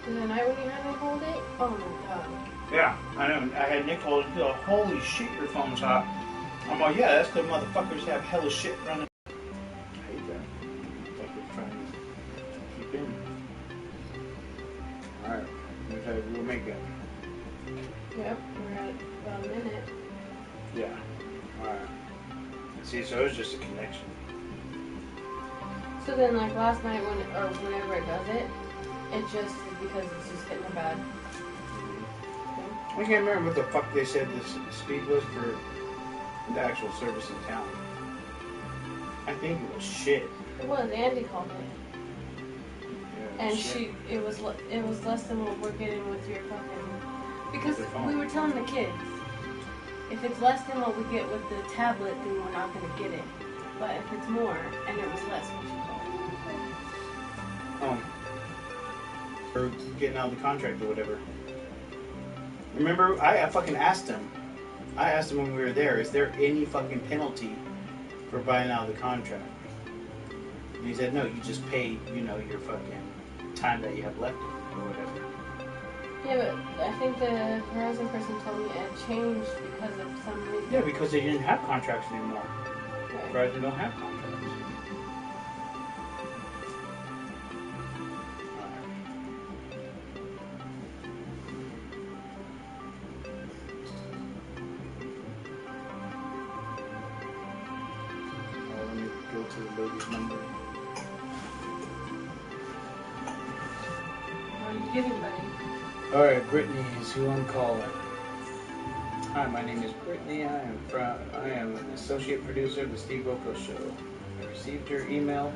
The night when you had me hold it? Oh my god. Yeah, I know. I had Nick hold it. He's like, holy shit, your phone's hot. I'm like, yeah, that's because motherfuckers have hella shit running. I hate that. Motherfuckers trying to keep in. Alright, we'll make it. Yep, we're at about a minute. Yeah. Alright. See, so it was just a connection. So then, like last night, whenever it does it, it just is because it's just hitting the bad. I can't remember what the fuck they said the speed was for the actual service in town. I think it was shit. It was. Andy called it. Yeah, And shit. it was less than what we're getting with your fucking. Because we were telling the kids, if it's less than what we get with the tablet, then we're not gonna get it. But if it's more and it was less, we should call. For getting out of the contract or whatever. Remember, I fucking asked him. I asked him when we were there, is there any fucking penalty for buying out of the contract? And he said, no, you just pay, your fucking time that you have left or whatever. Yeah, but I think the Verizon person told me it changed because of some reason. Yeah, because they didn't have contracts anymore. Right. Verizon don't have contracts. To the lady's number. What are you getting, buddy? Alright, Brittany is who I'm calling. Hi, my name is Brittany. I am an associate producer of the Steve Wilkos Show. I received your email.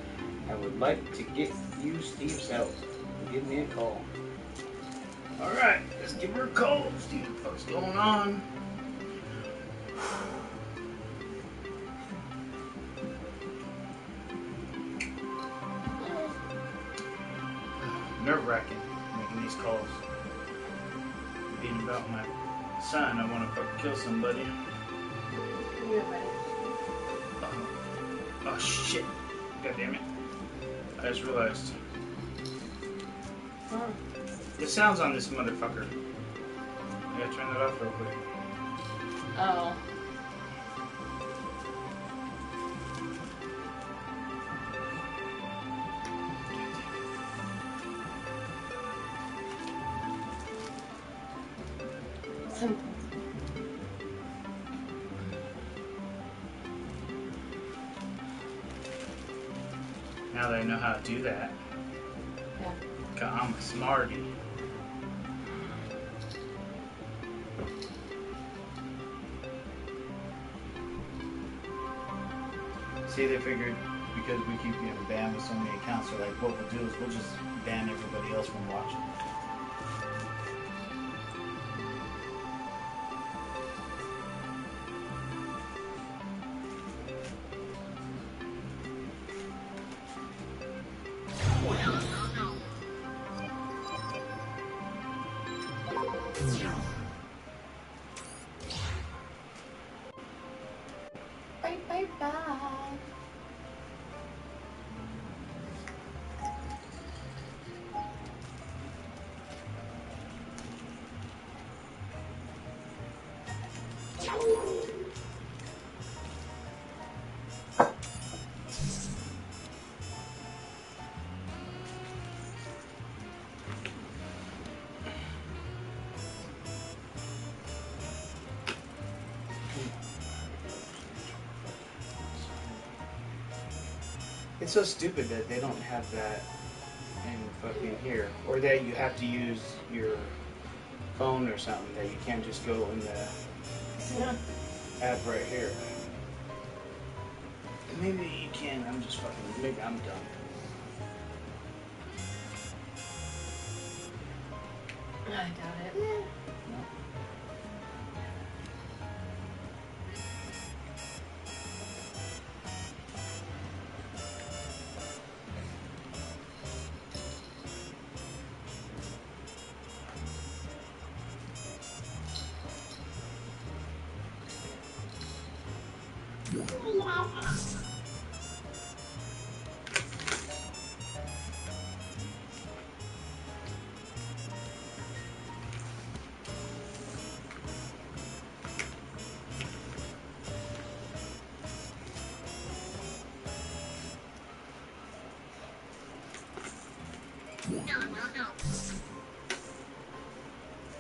I would like to get you Steve's help. Give me a call. Alright, let's give her a call. See what the fuck's going on. Nerve-wracking making these calls. Being about my son, I want to fucking kill somebody. Yeah, buddy. Oh shit. God damn it. I just realized. Huh. The sound's on this motherfucker. I gotta turn that off real quick. Oh. Now that I know how to do that, Yeah. God, I'm a smarty. See, they figured because we keep getting banned with so many accounts, they're like, what we'll do is we'll just ban everybody else from watching. Bye, bye, bye. It's so stupid that they don't have that in fucking here. Or that you have to use your phone or something, that you can't just go in the app right here. Maybe you can, I'm just fucking, maybe I'm dumb. I doubt it. No.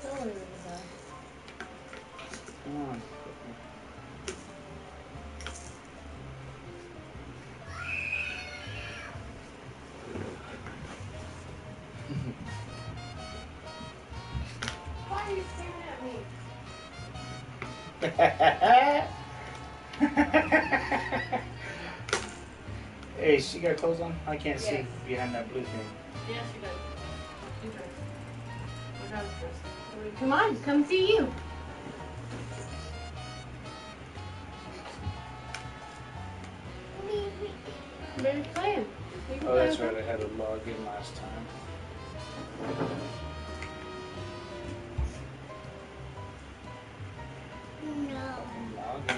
Don't worry about it. Come on. Why are you staring at me? Hey, she got clothes on? I can't see Yes. behind that blue thing. Yes, she does. You first. We're done first. Come on, come see you. Better playing. Oh, that's right. I had to log in last time. No. Log in.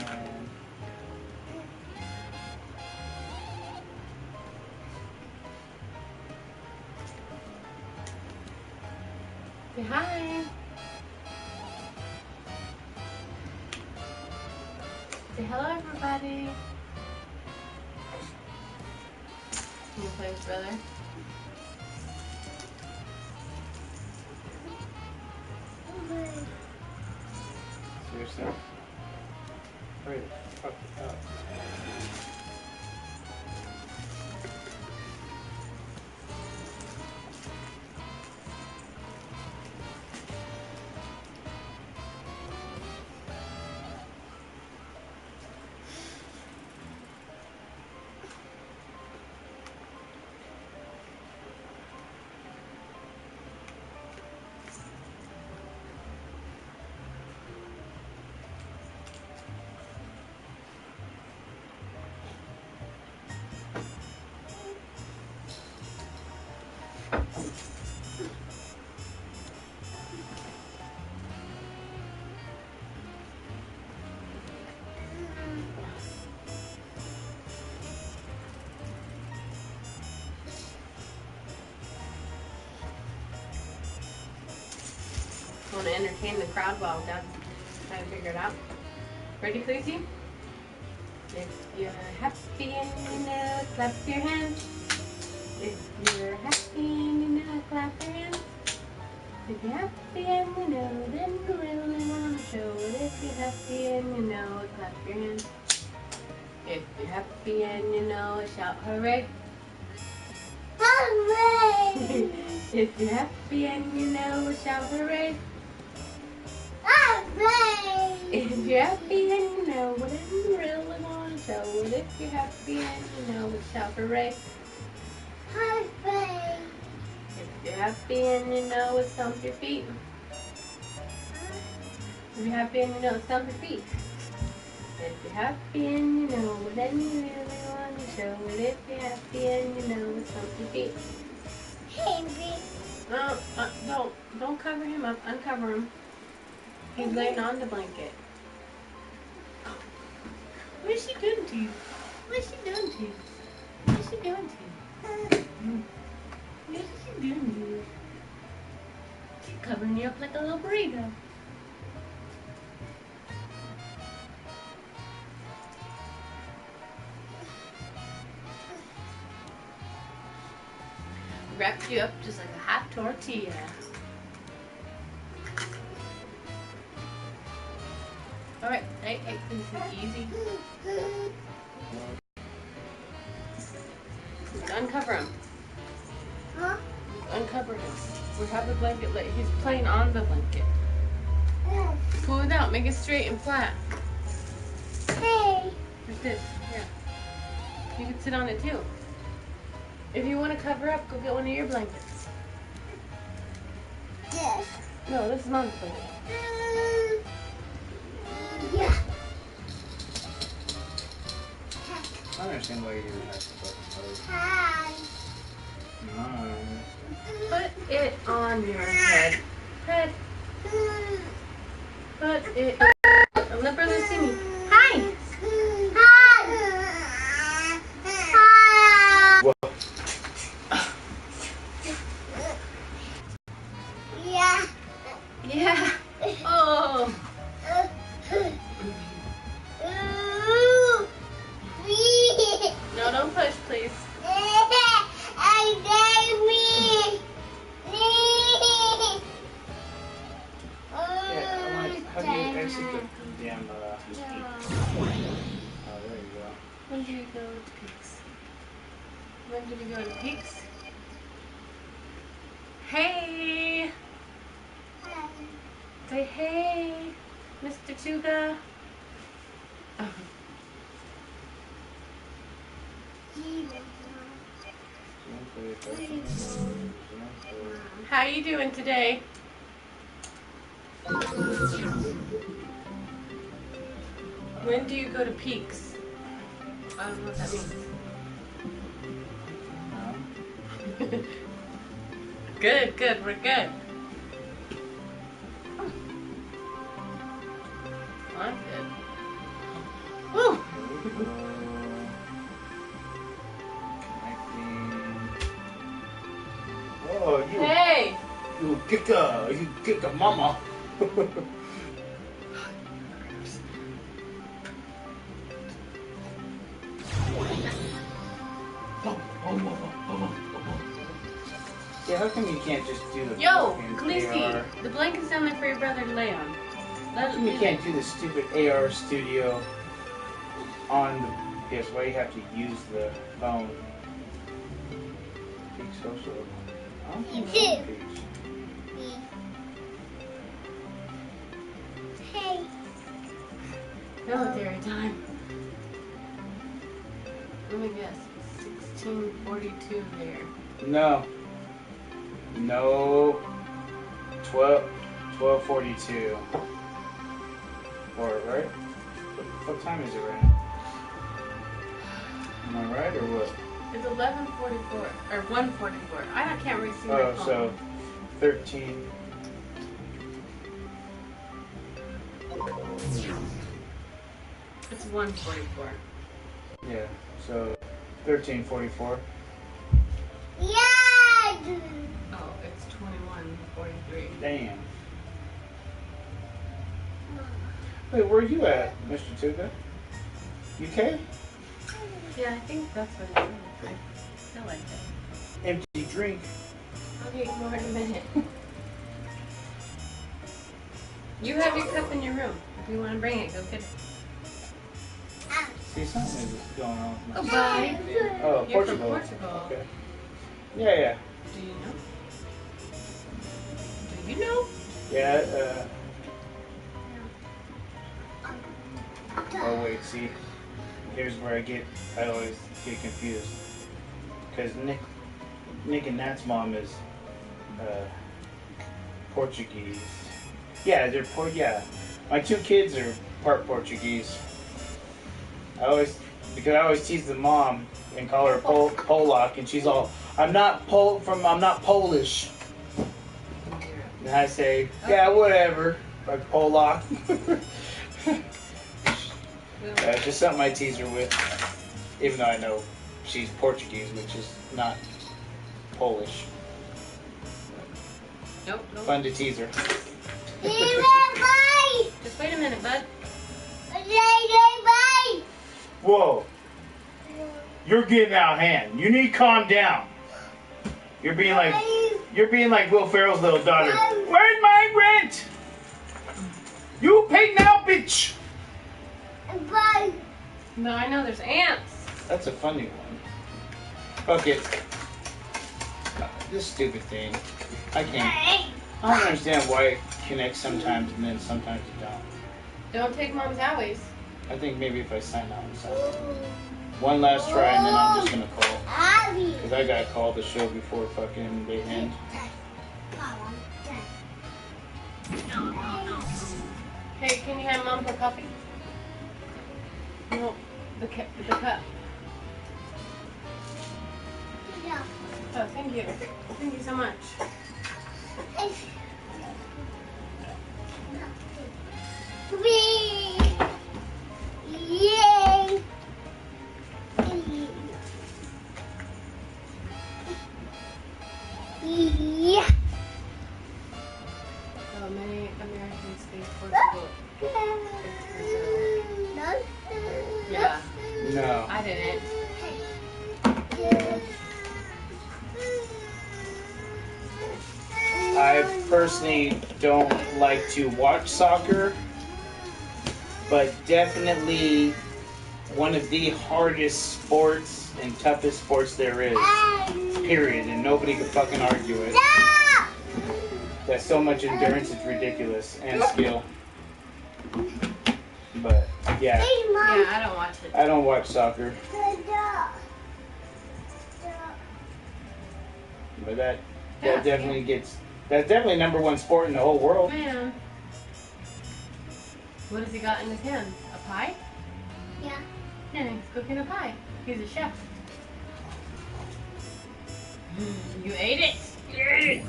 Say hi. Say hello, everybody. Can you play with brother? Seriously? Hurry the fuck up. Want to entertain the crowd while Dad's trying to figure it out? Ready, Crazy? If you're happy and you know it, clap your hands. If you're happy and you know it, clap your hands. If you're happy and you know, then you really want to show it. If you're happy and you know it, clap your hands. If you're happy and you know it, shout hooray. Hooray! If you're happy and you know it, shout hooray. Hooray! If you're happy and you know it, and you really want to show it. If you're happy and you know it, shout hooray. Hooray! If you're happy and you know it, stomp your feet. If you're happy and you know it, stomp your feet. If you're happy and you know it, and you really want to show it. If you're happy and you know it, stomp your feet. Baby. Don't cover him up. Uncover him. He's laying on the blanket. What is she doing to you? What is she doing to you? What is she doing to you? What is she doing to you? She's covering you up like a little burrito. Wrapped you up just like a hot tortilla. Alright, hey, easy. Uncover him. Huh? Uncover him. We have the blanket lit. He's playing on the blanket. Pull it out. Make it straight and flat. Hey. Like this. Yeah. You can sit on it too. If you want to cover up, go get one of your blankets. Yes. No, this is Mom's blanket. Yeah. I don't understand why you have to fucking clothes. Hi. Put it on your head. Head. Put it. Let Brother see me. Hi. Hi. Whoa. Yeah. Yeah. Oh. Me. No, don't push, please. When did we go to Peaks? Hey! Say hey, Mr. Tuga. How you doing today? When do you go to Peaks? I don't know what that means. Good, good, we're good. I'm good. Woo! Oh, you. Hey! You kick a mama. Yeah, how come you can't just do the Yo, fucking Khaleesi, AR? the blanket's down there for your brother to lay on. How come you can't do the stupid AR studio on the PS? Why you have to use the phone? Peak social. I don't think it's on Peaks. Hey. Military time. Let me guess. 1642 there. No. No. 1242. Or, right? What time is it right now? Am I right or what? It's 11:44 or 1:44. I can't really see my Oh, phone. so 13. It's 1:44. Yeah, so 1344. Yeah. Oh, it's 21:43. Damn. Wait, where are you at, Mr. Tuga? UK? Yeah, I think that's what it is. I feel like it. Empty drink. I'll get more in a minute. You have your cup in your room. If you want to bring it, go get it. See, something is going on. With Oh, my bye. Oh, You're from Portugal. Portugal. Okay. Yeah, yeah. Do you know? Do you know? Yeah, oh wait, see, here's where I always get confused. Because Nick and Nat's mom is Portuguese. Yeah, yeah. My two kids are part Portuguese. Because I always tease the mom and call her Polak, and she's all, I'm not Polish. And I say, yeah, whatever, like Polak. Just something I tease her with, even though I know she's Portuguese, which is not Polish. Nope. Fun to tease her. Just wait a minute, bud. Whoa. You're getting out of hand. You need to calm down. You're being like Will Ferrell's little daughter. Where's my rent? You pay now, bitch. No, I know there's ants. That's a funny one. Okay. This stupid thing. I don't understand why it connects sometimes and then sometimes it don't. Don't take mom's owies. I think maybe if I sign out and sign out. One last try and then I'm just gonna call. Because I gotta call the show before fucking they end. Hey, can you have mom for coffee? No, the cup. Oh, thank you. Thank you so much. Yay! Yeah. So many Americans speak Portugal. Yeah. No. I didn't. I personally don't like to watch soccer, but definitely one of the hardest sports and toughest sports there is. Period. And nobody can fucking argue it. There's so much endurance, it's ridiculous. And skill. But, yeah. Yeah, I don't watch it. I don't watch soccer. But that definitely gets... That's definitely #1 sport in the whole world. Man. What has he got in his hands? A pie? Yeah. Yeah, he's cooking a pie. He's a chef. You ate it? You ate it!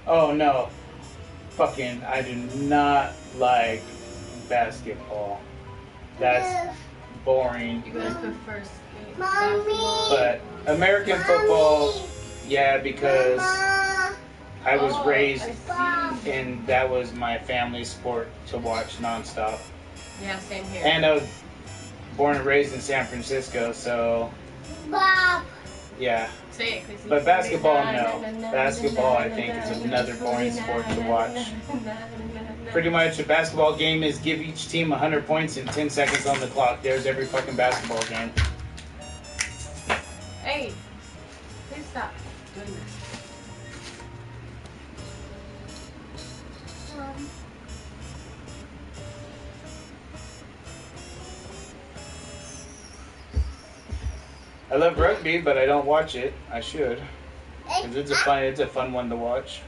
Oh no. Fucking, I do not like basketball. That's boring. You guys prefer Mommy. But American football, yeah, because I was raised and that was my family sport to watch nonstop. Yeah, same here. And I was born and raised in San Francisco, so Bob. yeah. Say it, Chrissy. But basketball, no. Basketball, I think, is another boring sport to watch. Pretty much a basketball game is give each team 100 points and 10 seconds on the clock. There's every fucking basketball game. Hey, please stop doing this. I love rugby, but I don't watch it. I should. 'Cause it's a fun one to watch.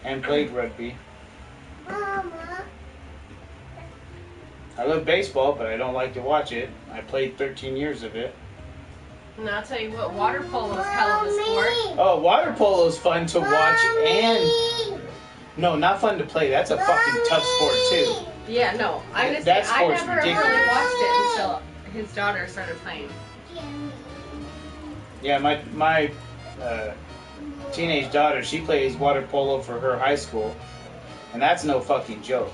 And played rugby. Mama. I love baseball, but I don't like to watch it. I played 13 years of it. And I'll tell you what, water polo is hell of a sport. Oh, water polo is fun to watch and... No, not fun to play. That's a fucking tough sport, too. Yeah, no. I That never sport's really ridiculous. watched it until his daughter started playing. Yeah, my teenage daughter, she plays water polo for her high school. And that's no fucking joke.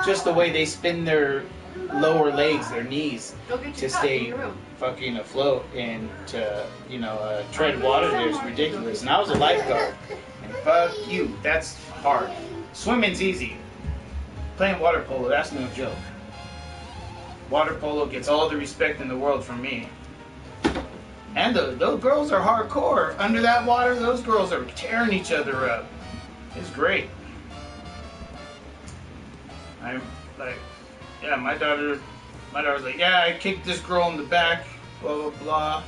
Just the way they spin their lower legs, their knees, Go get to your cup in stay your room. fucking afloat and to, tread water there is ridiculous. And I was a lifeguard. And fuck you, that's hard. Swimming's easy. Playing water polo, that's no joke. Water polo gets all the respect in the world from me. And those girls are hardcore. Under that water, those girls are tearing each other up. It's great. I'm like, yeah, my daughter's like, yeah, I kicked this girl in the back, blah, blah, blah,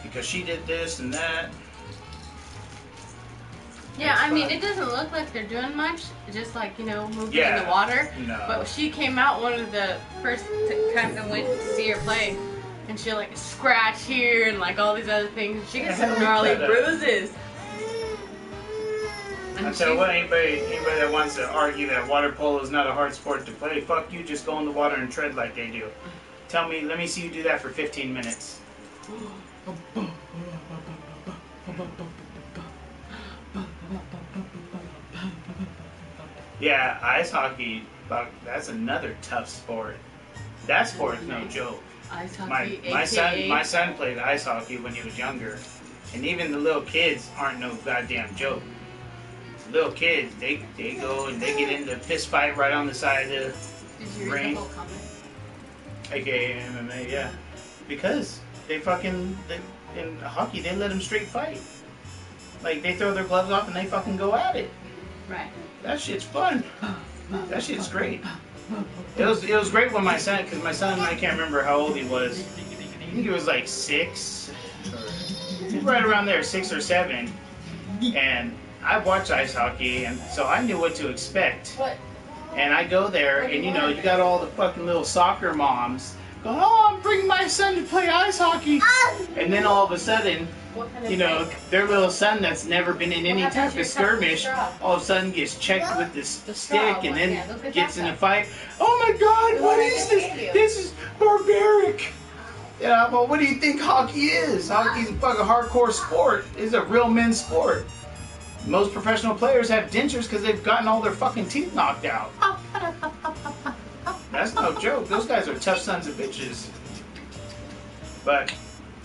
because she did this and that. Yeah, It's I mean, fun. it doesn't look like they're doing much. Just like, moving Yeah. in the water. No. But she came out one of the first times I went to see her play. And she like scratch here and like all these other things. She gets some gnarly bruises. I And tell you she's- what, anybody that wants to argue that water polo is not a hard sport to play, fuck you, just go in the water and tread like they do. Let me see you do that for 15 minutes. Yeah, ice hockey, that's another tough sport. That sport's no joke. Ice My hockey, my son played ice hockey when he was younger, and even the little kids aren't no goddamn joke. The little kids, they go and they get into a fist fight right on the side of the Did you read ring. the whole comment? aka MMA, yeah, because in hockey they let them straight fight. Like they throw their gloves off and they fucking go at it. Right. That shit's fun. That shit's great. It was great when my son, because my son, I can't remember how old he was. I think he was like 6, or right around there, 6 or 7. And I watched ice hockey, and so I knew what to expect. What? And I go there, and you got all the fucking little soccer moms going, oh, I'm bringing my son to play ice hockey. And then all of a sudden, What kind of their little son that's never been in any What happened type to of your cup with the skirmish, straw? all of a sudden gets checked with this The straw stick and one, then yeah, look at gets that in a cup. fight. Oh my God, The what one I is just this? gave you. This is barbaric. Yeah, well, what do you think hockey is? Hockey's a fucking hardcore sport. It's a real men's sport. Most professional players have dentures because they've gotten all their fucking teeth knocked out. That's no joke. Those guys are tough sons of bitches. But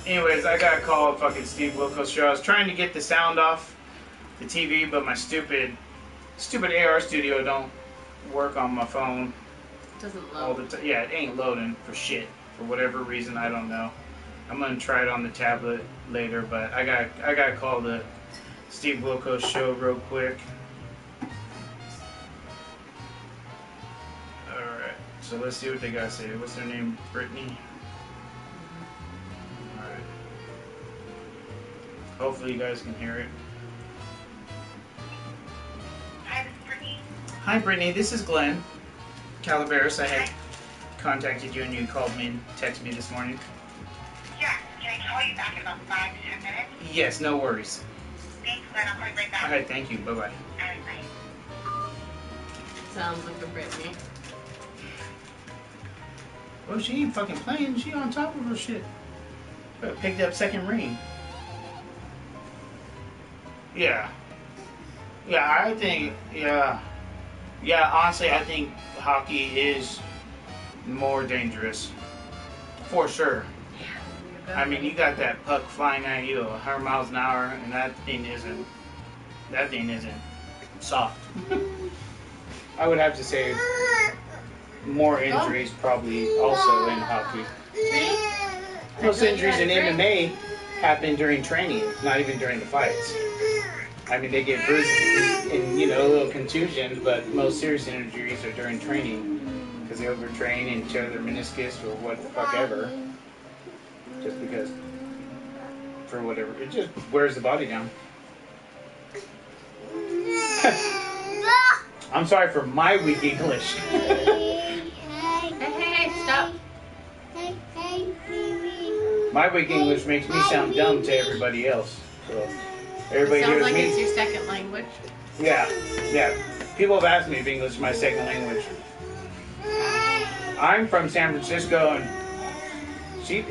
Anyways, I got called fucking Steve Wilkos show. I was trying to get the sound off the TV, but my stupid AR Studio don't work on my phone. Doesn't All load. the time. Yeah, it ain't loading for shit. For whatever reason, I don't know. I'm gonna try it on the tablet later, but I got called the Steve Wilkos show real quick. Alright, so let's see what they gotta say. What's their name? Brittany? Alright. Hopefully you guys can hear it. Hi, this is Brittany. Hi Brittany, this is Glenn Calaveras. I had contacted you and you called me and texted me this morning. Yeah, can I call you back in about 5 to 10 minutes? Yes, no worries. Thanks, Glenn. I'll call you right back. Alright, thank you. Bye-bye. Alright, bye. Sounds like a Brittany. Well, she ain't fucking playing. She on top of her shit. Picked up second ring. Yeah. Yeah, I think, yeah. Yeah, honestly, I think hockey is more dangerous. For sure. I mean, you got that puck flying at you 100 miles an hour, and that thing isn't soft. I would have to say more injuries probably also in hockey. Most injuries in MMA happen during training, not even during the fights. I mean, they get bruises and a little contusions, but most serious injuries are during training because they overtrain and tear their meniscus or what the fuck ever. Just because, for whatever, it just wears the body down. I'm sorry for my weak English. Hey, stop. My weak English makes me sound dumb to everybody else. So everybody Sounds hears like me. it's your second language. Yeah. People have asked me if English is my second language. I'm from San Francisco, and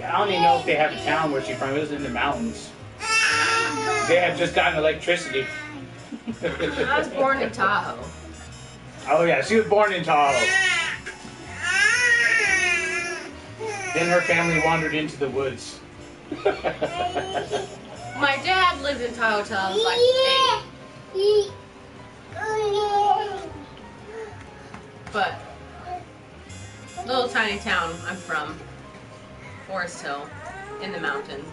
I don't even know if they have a town where she's from. It was in the mountains. They had just gotten electricity. I was born in Tahoe. Oh yeah, she was born in Tahoe. Then her family wandered into the woods. My dad lived in Tahoe till I was like 8. But little tiny town I'm from, Forest Hill, in the mountains.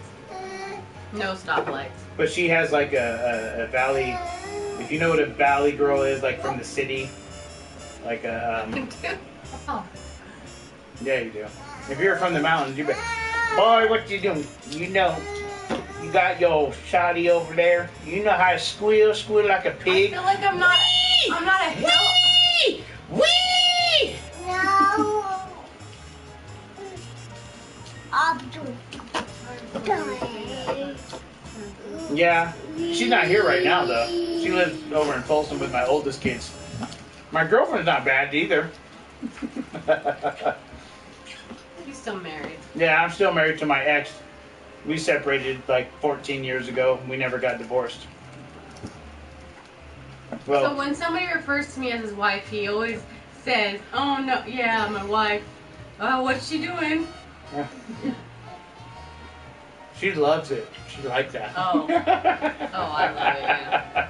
No stoplights. But she has like a valley. If you know what a valley girl is, like from the city, like a. Oh. Yeah, you do. If you're from the mountains, you be, boy, what you doing? You got your shoddy over there. You know how to squeal like a I pig. feel like I'm not a hill. Wee! No. Yeah, she's not here right now though. She lives over in Folsom with my oldest kids. My girlfriend's not bad either. He's still married. Yeah, I'm still married to my ex. We separated like 14 years ago. We never got divorced. Well, So when somebody refers to me as his wife, he always says, "Oh no, yeah, my wife. Oh, what's she doing?" she loves it. She likes that. Oh. Oh, I love it. Yeah.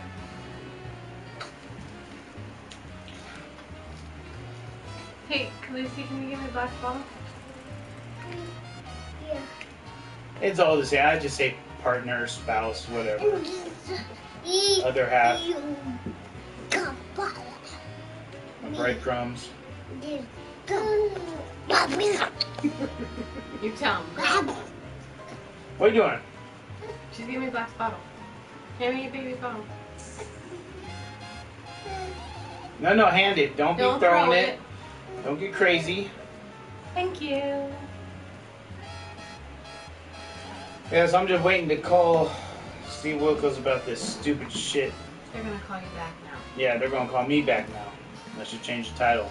Hey, Lucy, can you give me a black bottle? It's all the same. I just say partner, spouse, whatever. Other half. Breadcrumbs. You tell him. What are you doing? She's giving me a black bottle. Hand me a baby bottle. No, hand it. Don't be Don't throwing throw it. Don't get crazy. Thank you. Yes, I'm just waiting to call Steve Wilkos about this stupid shit. They're gonna call you back now. Yeah, they're gonna call me back now. I should change the title.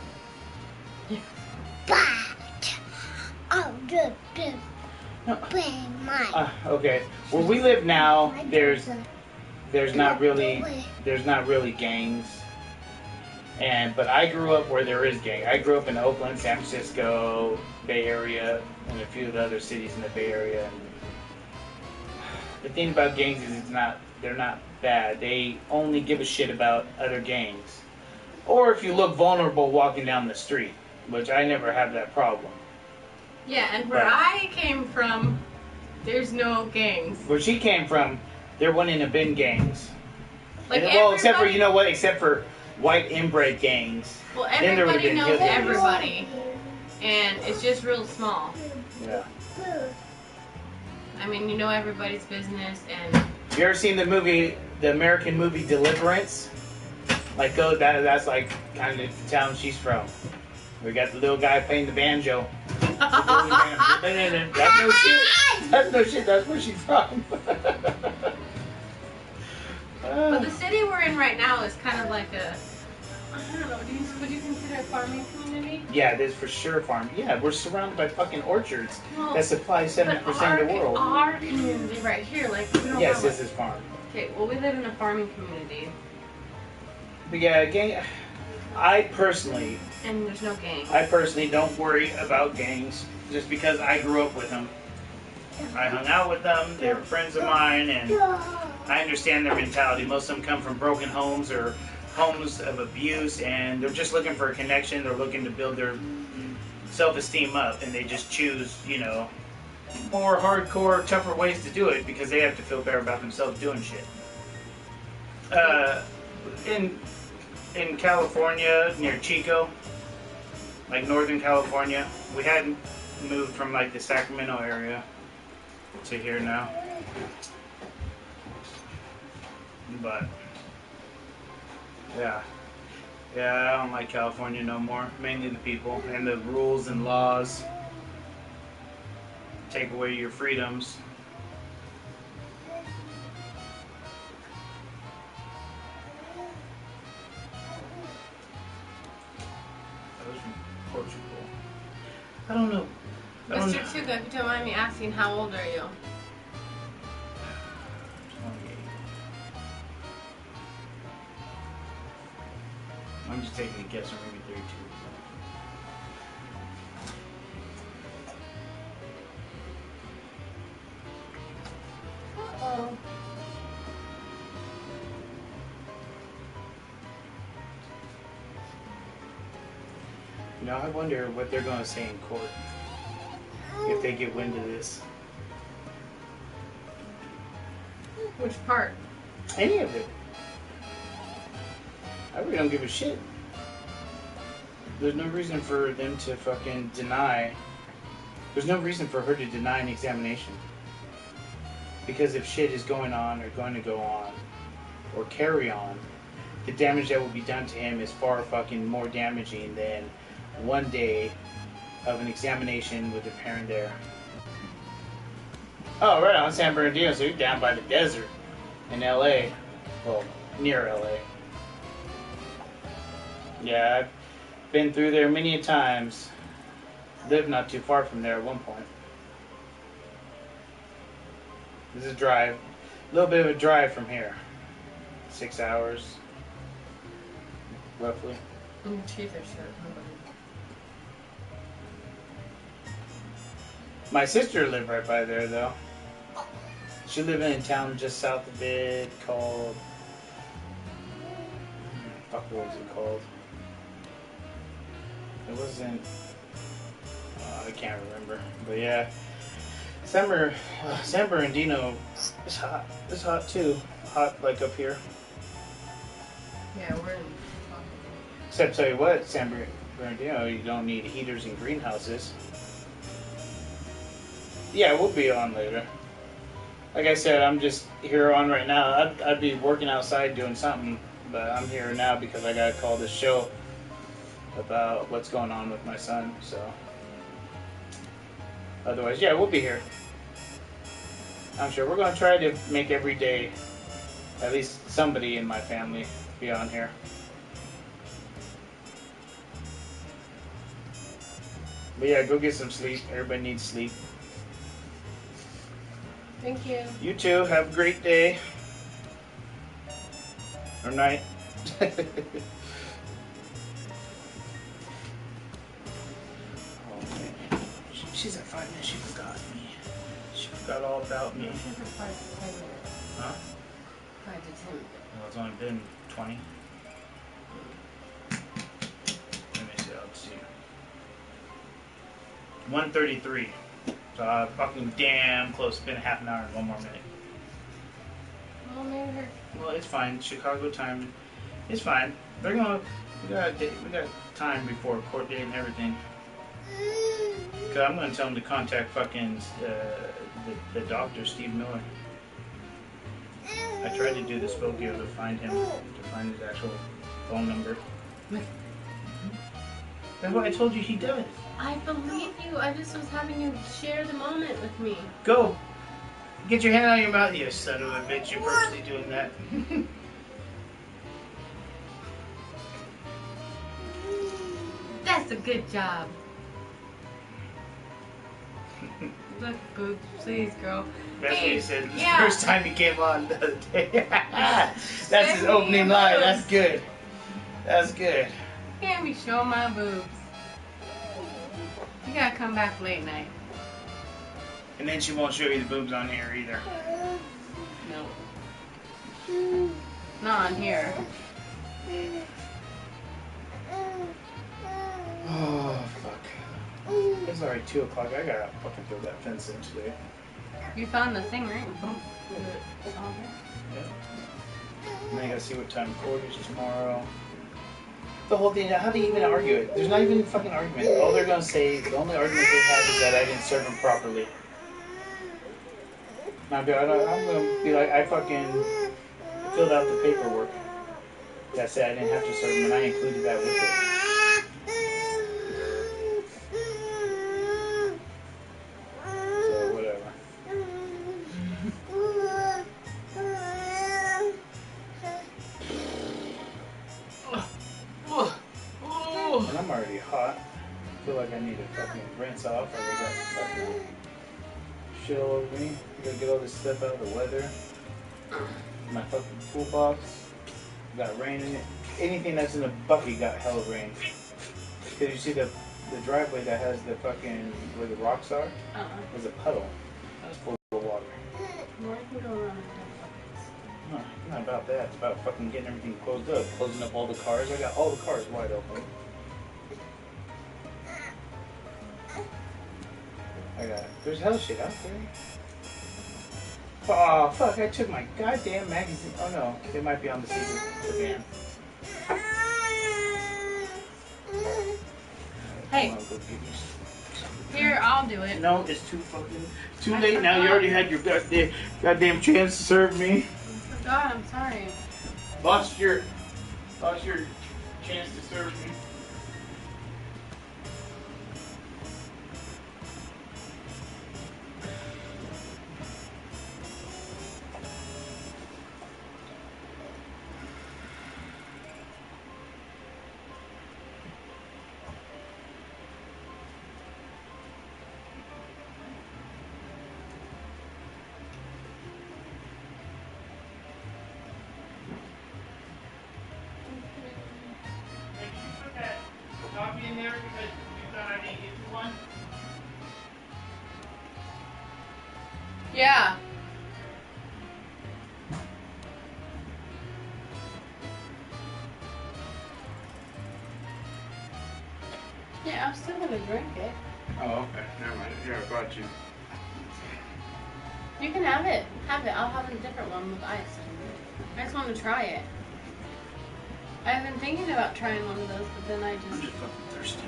Okay. Where we live now, there's not really gangs. But I grew up where there is gang. I grew up in Oakland, San Francisco, Bay Area, and a few of the other cities in the Bay Area. The thing about gangs is they're not bad. They only give a shit about other gangs. Or if you look vulnerable walking down the street, which I never have that problem. Yeah, and where I came from, there's no gangs. Where she came from, there wouldn't have been gangs. Like well, except for, you know what, except for white inbred gangs. Well, everybody knows everybody. And it's just real small. Yeah. I mean, you know everybody's business, and... You ever seen the American movie Deliverance? Like, that's like kind of the town she's from. We got the little guy playing the banjo. That's no shit. That's no shit. That's where she's from. But the city we're in right now is kind of like a... I don't know, would you consider a farming community? Yeah, it is for sure farm. Yeah, we're surrounded by fucking orchards that supply 70% of the world. Our community right here, like, we don't yes, this is farm. Okay, well, we live in a farming community. But yeah, gang. I personally. And there's no gangs. I personally don't worry about gangs just because I grew up with them. I hung out with them. They were friends of mine, and I understand their mentality. Most of them come from broken homes or homes of abuse, and they're just looking for a connection. They're looking to build their self-esteem up, and they just choose, you know, more hardcore, tougher ways to do it because they have to feel better about themselves doing shit. In California, near Chico, like Northern California, we hadn't moved from like the Sacramento area to here now, but yeah, I don't like California no more. Mainly the people and the rules and laws take away your freedoms. That was from Portugal. I don't know. Mr. Tuga, if you don't mind me asking, how old are you? 28. I'm just taking a guess, or maybe 32. Uh-oh. You know, I wonder what they're going to say in court if they get wind of this. Which part? Any of it. I really don't give a shit. There's no reason for them to fucking deny. There's no reason for her to deny an examination. Because if shit is going on or going to go on or carry on, the damage that will be done to him is far fucking more damaging than one day of an examination with a parent there. Oh, right on, San Bernardino, so you're down by the desert in LA. Well, near LA. Yeah, I've been through there many a times. Lived not too far from there at one point. This is a drive. A little bit of a drive from here. 6 hours. Roughly. Teeth are sharp. My sister lived right by there, though. She lived in a town just south of it called... Fuck, what was it called? It wasn't... I can't remember. But yeah. San Bernardino is hot. It's hot, too. Hot, like, up here. Yeah, we're in... Except, tell you what, San Bernardino, you don't need heaters and greenhouses. Yeah, we'll be on later. Like I said, I'm just here on right now. I'd be working outside doing something, but I'm here now because I gotta call this show about what's going on with my son, so. Otherwise, yeah, we'll be here. I'm sure we're gonna try to make every day, at least somebody in my family, be on here. But yeah, go get some sleep. Everybody needs sleep. Thank you. You too. Have a great day. Or night. Oh, man. She's at 5 minutes. She forgot me. She forgot. forgot all about me. This isn't 5 to 10 minutes. Huh? 5 to 10 minutes. Well, it's only been 20. Let me see. Let's see. 1:33. So fucking damn close. It's been a half an hour and 1 more minute. Well, maybe her. Well, it's fine. Chicago time. It's fine. They're gonna. We got time before court date and everything. Cause I'm gonna tell them to contact fucking the doctor, Steve Miller. I tried to do the Spokio to find him, to find his actual phone number. That's what I told you he does. I believe you. I just was having you share the moment with me. Go. Get your hand out of your mouth, you son of a bitch. You're purposely doing that. That's a good job. Look, boobs, please, girl. That's Hey, what he said the yeah. first time he came on the other day. That's his opening line. That's good. That's good. Can't be showing my boobs. You gotta come back late night. And then she won't show you the boobs on here either. No. Not on here. Oh, fuck. It's already 2 o'clock. I gotta fucking throw that fence in today. You found the thing, right? It's all there. Yeah. And then I gotta see what time court is tomorrow. The whole thing, how do you even argue it? There's not even a fucking argument. All they're gonna say, the only argument they have is that I didn't serve him properly. And I'm gonna be like, I fucking filled out the paperwork that said I didn't have to serve him, and I included that with it. So, whatever. And I'm already hot. I feel like I need to fucking rinse off. I got fucking shit all over me. I gotta get all this stuff out of the weather. My fucking toolbox got rain in it. Anything that's in the bucket got hell of rain. Cause you see the driveway that has the fucking where the rocks are. There's a puddle. That's full of water. Well, I can go around and have No, it's not about that. It's about fucking getting everything closed up, closing up all the cars. I got all the cars wide open. There's hell shit out there. Oh, fuck, I took my goddamn magazine. Oh no, it might be on the sedan. Hey. Come on, go get me some. Here, I'll do it. No, it's too late now. You already had your goddamn chance to serve me. I forgot, I'm sorry. Lost your chance to serve me. Coffee in there because you thought I didn't get you one? Yeah. Yeah, I'm still gonna drink it. Oh, okay. Never mind. Yeah, I brought you. You can have it. Have it. I'll have a different one with ice. I just want to try it. I've been thinking about trying one of those, but then I'm just fucking thirsty.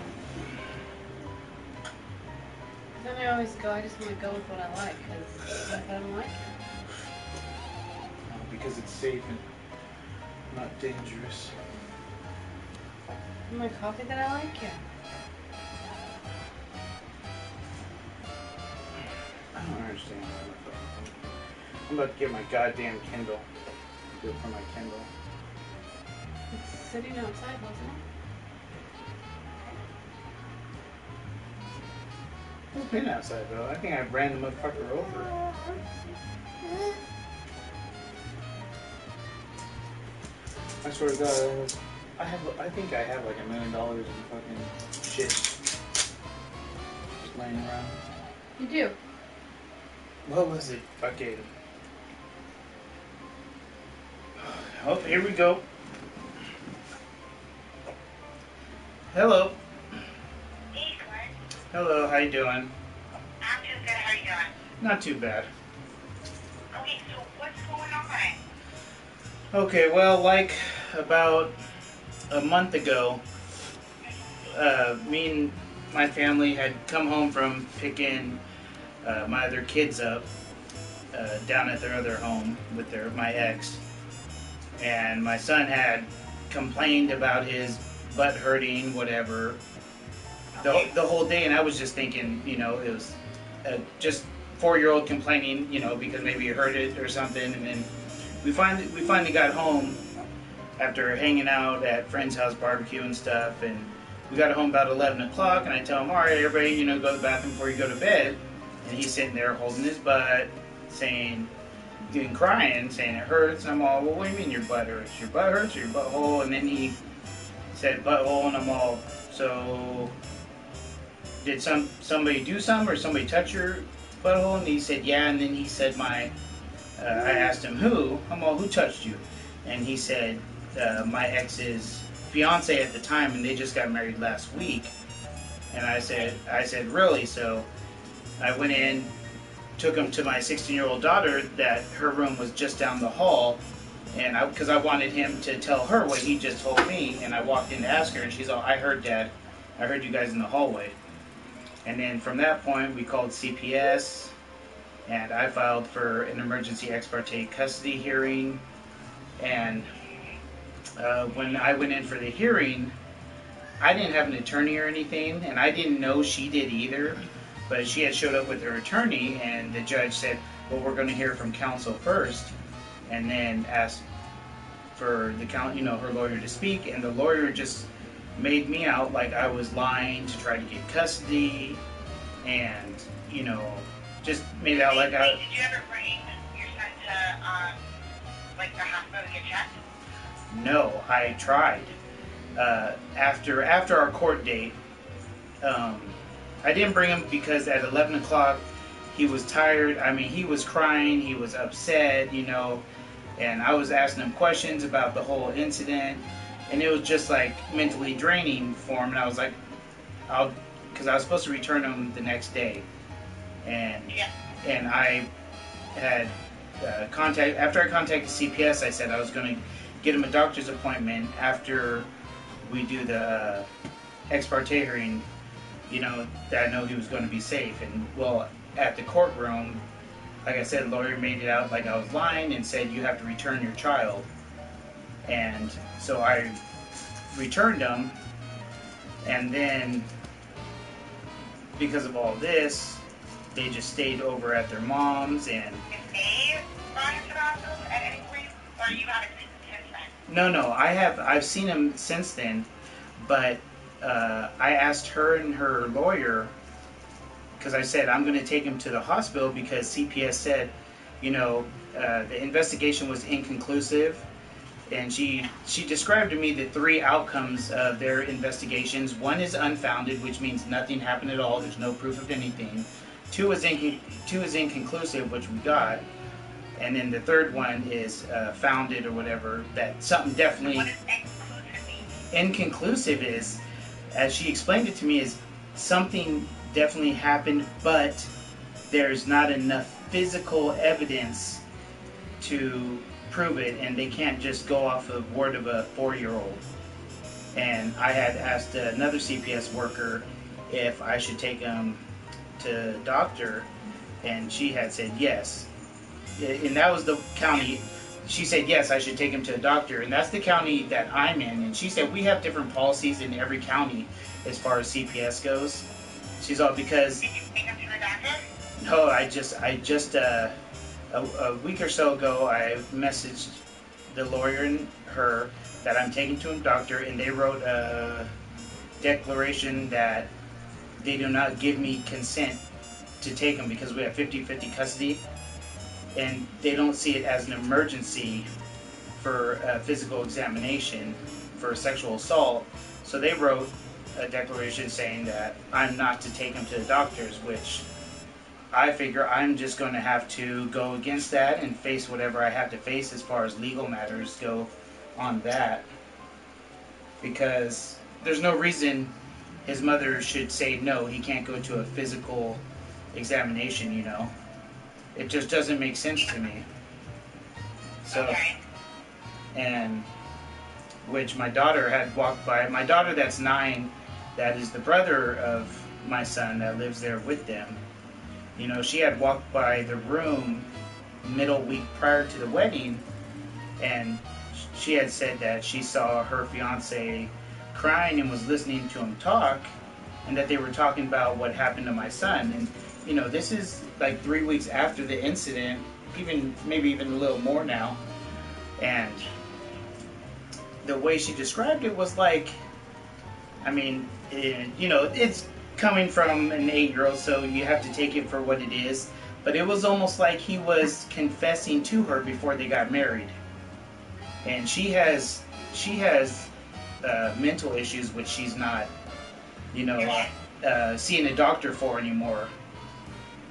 then I always go, I just want to go with what I like, because I don't like it. Because it's safe and not dangerous. My coffee that I like, yeah. I don't understand. I'm about to get my goddamn Kindle. Do it for my Kindle. It's sitting outside, wasn't it? It's been outside though. I think I ran the motherfucker over. I swear to God, I think I have like $1 million in fucking shit just laying around. You do. What was it? Fucking. Oh, here we go. Hello. Hey, Glenn. Hello, how you doing? I'm doing good. How are you doing? Not too bad. Okay, so what's going on? Okay, well, like about a month ago, me and my family had come home from picking my other kids up down at their other home with my ex, and my son had complained about his butt hurting, whatever, the whole day, and I was just thinking, you know, it was just 4-year-old complaining, you know, because maybe he heard it or something, and then we finally got home after hanging out at friend's house, barbecue and stuff, and we got home about 11 o'clock, and I tell him, all right, everybody, you know, go to the bathroom before you go to bed, and he's sitting there holding his butt, saying, and crying, saying it hurts, and I'm all, well, what do you mean your butt hurts? Your butt hurts or your butthole? And then he said butthole, and I'm all, so did somebody do something, or somebody touch your butthole? And he said, yeah, and then he said I asked him, who? I'm all, who touched you? And he said, my ex's fiance at the time, and they just got married last week. And I said, really? So I went in, took him to my 16-year-old daughter, that her room was just down the hall, and because I wanted him to tell her what he just told me, and I walked in to ask her, and she's all, I heard, Dad. I heard you guys in the hallway. And then from that point, we called CPS, and I filed for an emergency ex parte custody hearing. And when I went in for the hearing, I didn't have an attorney or anything, and I didn't know she did either. But she had showed up with her attorney, and the judge said, well, we're going to hear from counsel first, and then asked for her lawyer to speak, and the lawyer just made me out like I was lying to try to get custody, and, you know, just made it out like I... Did you ever bring your son to, like, the hospital to get checked? No, I tried. After our court date, I didn't bring him because at 11 o'clock he was tired. I mean, he was crying, he was upset, you know, and I was asking him questions about the whole incident, and it was just like mentally draining for him. And I was like, because I was supposed to return him the next day, and I had after I contacted CPS, I said I was going to get him a doctor's appointment after we do the ex parte hearing, you know, that I know he was going to be safe. And, well, at the courtroom, like I said, the lawyer made it out like I was lying and said, you have to return your child. And so I returned him, and then because of all this, they just stayed over at their mom's. And Did they run into the hospital at any point, or you haven't seen them since then? no, I've seen him since then, but I asked her and her lawyer, because I said I'm going to take him to the hospital because CPS said, you know, the investigation was inconclusive, and she described to me the 3 outcomes of their investigations. 1 is unfounded, which means nothing happened at all. There's no proof of anything. 2 is inconclusive, which we got, and then the 3rd one is founded or whatever, that something definitely. What does inclusive mean? Inconclusive is, as she explained it to me, is something definitely happened, but there's not enough physical evidence to prove it, and they can't just go off the word of a 4-year-old. And I had asked another CPS worker if I should take him to a doctor, and she had said yes. And that was the county. She said, yes, I should take him to a doctor, and that's the county that I'm in. And she said, we have different policies in every county as far as CPS goes. She's all, because... Did you take him to a doctor? No, I just a week or so ago, I messaged the lawyer and her that I'm taking to a doctor, and they wrote a declaration that they do not give me consent to take him because we have 50-50 custody, and they don't see it as an emergency for a physical examination for sexual assault. So they wrote a declaration saying that I'm not to take him to the doctors, which I figure I'm just going to have to go against that and face whatever I have to face as far as legal matters go on that. Because there's no reason his mother should say no, he can't go to a physical examination, you know. It just doesn't make sense to me. So, Okay. and which my daughter had walked by. My daughter that's 9, that is the brother of my son that lives there with them. You know, she had walked by the room middle week prior to the wedding, and she had said that she saw her fiance crying and was listening to him talk, and that they were talking about what happened to my son. And you know, this is like 3 weeks after the incident, maybe even a little more now. And the way she described it was like, I mean, you know, it's coming from an 8-year-old, so you have to take it for what it is. But it was almost like he was confessing to her before they got married. And she has mental issues, which she's not, you know, seeing a doctor for anymore.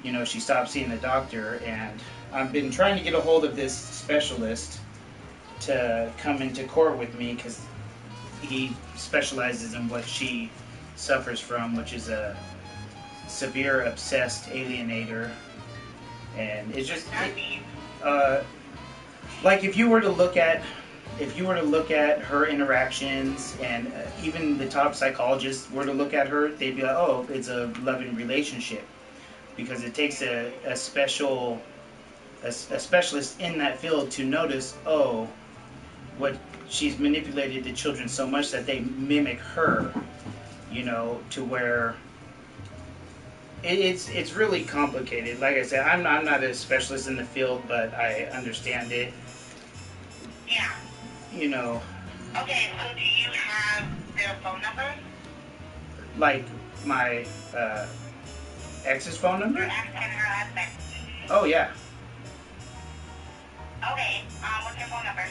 You know, she stopped seeing the doctor, and I've been trying to get a hold of this specialist to come into court with me, because he specializes in what she suffers from, which is a severe obsessed alienator. And it's just like if you were to look at her interactions, and even the top psychologists were to look at her, they'd be like, oh, it's a loving relationship, because it takes a specialist in that field to notice, oh, what she's manipulated the children so much that they mimic her, you know, to where it's really complicated. Like I said, I'm not a specialist in the field, but I understand it. Yeah. You know. Okay, so do you have their phone number? Like my ex's phone number? Your ex and her husband. Oh yeah. Okay, what's your phone number?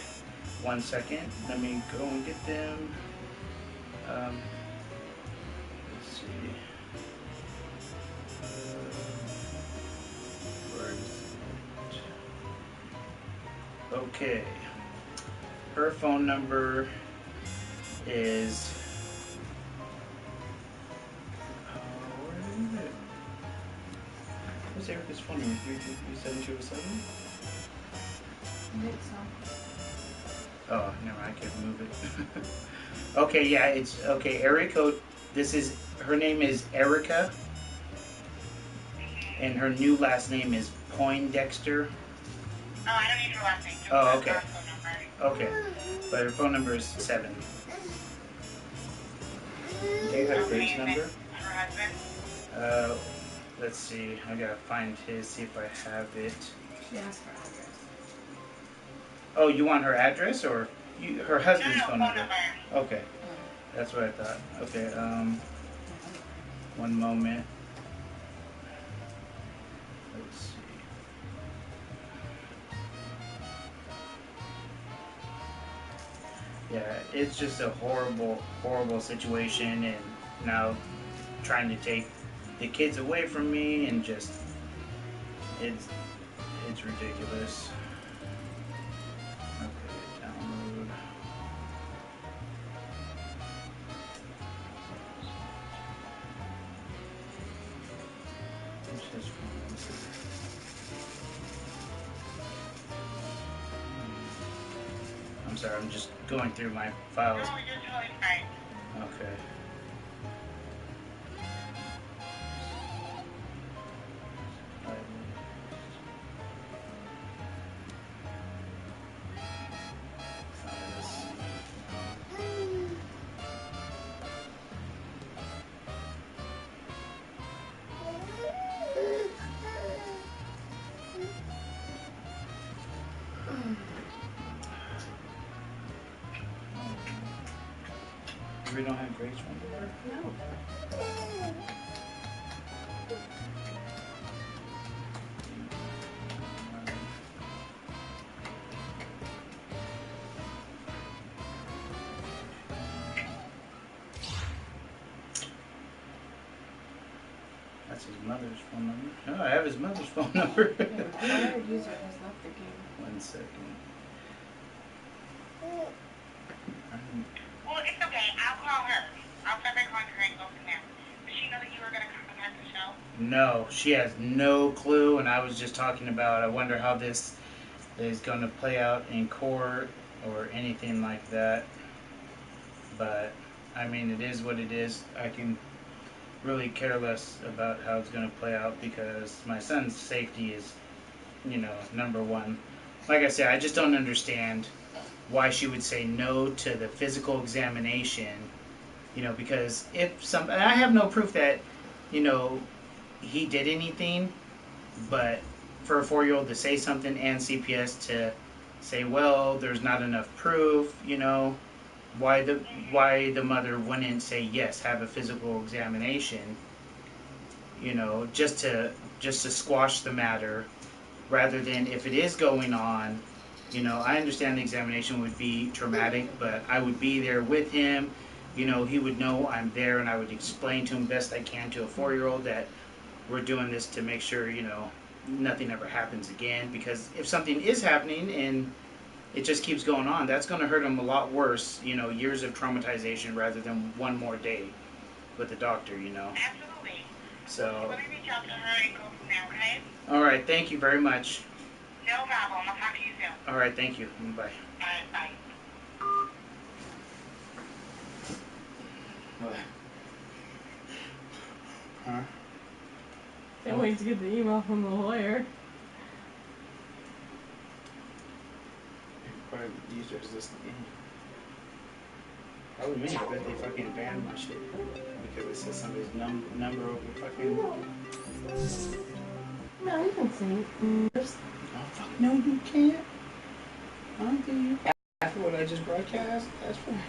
1 second. Let me go and get them. Let's see. Where is it? Okay. Her phone number is. Where is it? What's Erica's phone number? 323-7207? I think so. Oh, never mind, I can't move it. Okay, yeah, it's okay. Area code. Her name is Erica, and her new last name is Poindexter. Oh, I don't need her last name. Just Oh, okay. her phone number. Okay, but her phone number is 7. Do you have Grace's number? Her husband? Let's see. I gotta find his. See if I have it. She asked for address. Oh, you want her address or her husband's No, phone phone number? Okay, that's what I thought. Okay, 1 moment. Let's see. Yeah, it's just a horrible, horrible situation, and now trying to take the kids away from me, and just it's ridiculous. Okay, download. What's his phone? I'm sorry, I'm just going through my files. No, you're totally fine. Okay. We don't have Grace number? No. That's his mother's phone number. Oh, I have his mother's phone number. Yeah, the acquired user has left the game. 1 second. Well, it's okay. I'll call her. I'll start by calling her and go from there. Does she know that you were going to contact the show? No, she has no clue, and I was just talking about, I wonder how this is going to play out in court or anything like that. But, I mean, it is what it is. I can really care less about how it's going to play out because my son's safety is, you know, number one. Like I said, I just don't understand why she would say no to the physical examination, you know, because and I have no proof that, you know, he did anything, but for a 4-year-old to say something and CPS to say, well, there's not enough proof, you know, why the mother wouldn't say yes, have a physical examination, you know, just to squash the matter, rather than if it is going on, you know, I understand the examination would be traumatic, but I would be there with him, you know, he would know I'm there, and I would explain to him best I can to a 4-year-old that we're doing this to make sure, you know, nothing ever happens again, because if something is happening and it just keeps going on, that's going to hurt him a lot worse, you know, years of traumatization rather than one more day with the doctor, you know. Absolutely. So, Let me reach out to her and go from there, okay? all right, thank you very much. No problem. I'll talk to you soon. All right, thank you. Bye. All right, bye. What? Huh? Can't wait to get the email from the lawyer. Acquired users this game. Probably me. I bet they fucking banned my shit because it says somebody's number over fucking. No, you can see. Oh fuck no, you can't. After what I just broadcast, that's fine.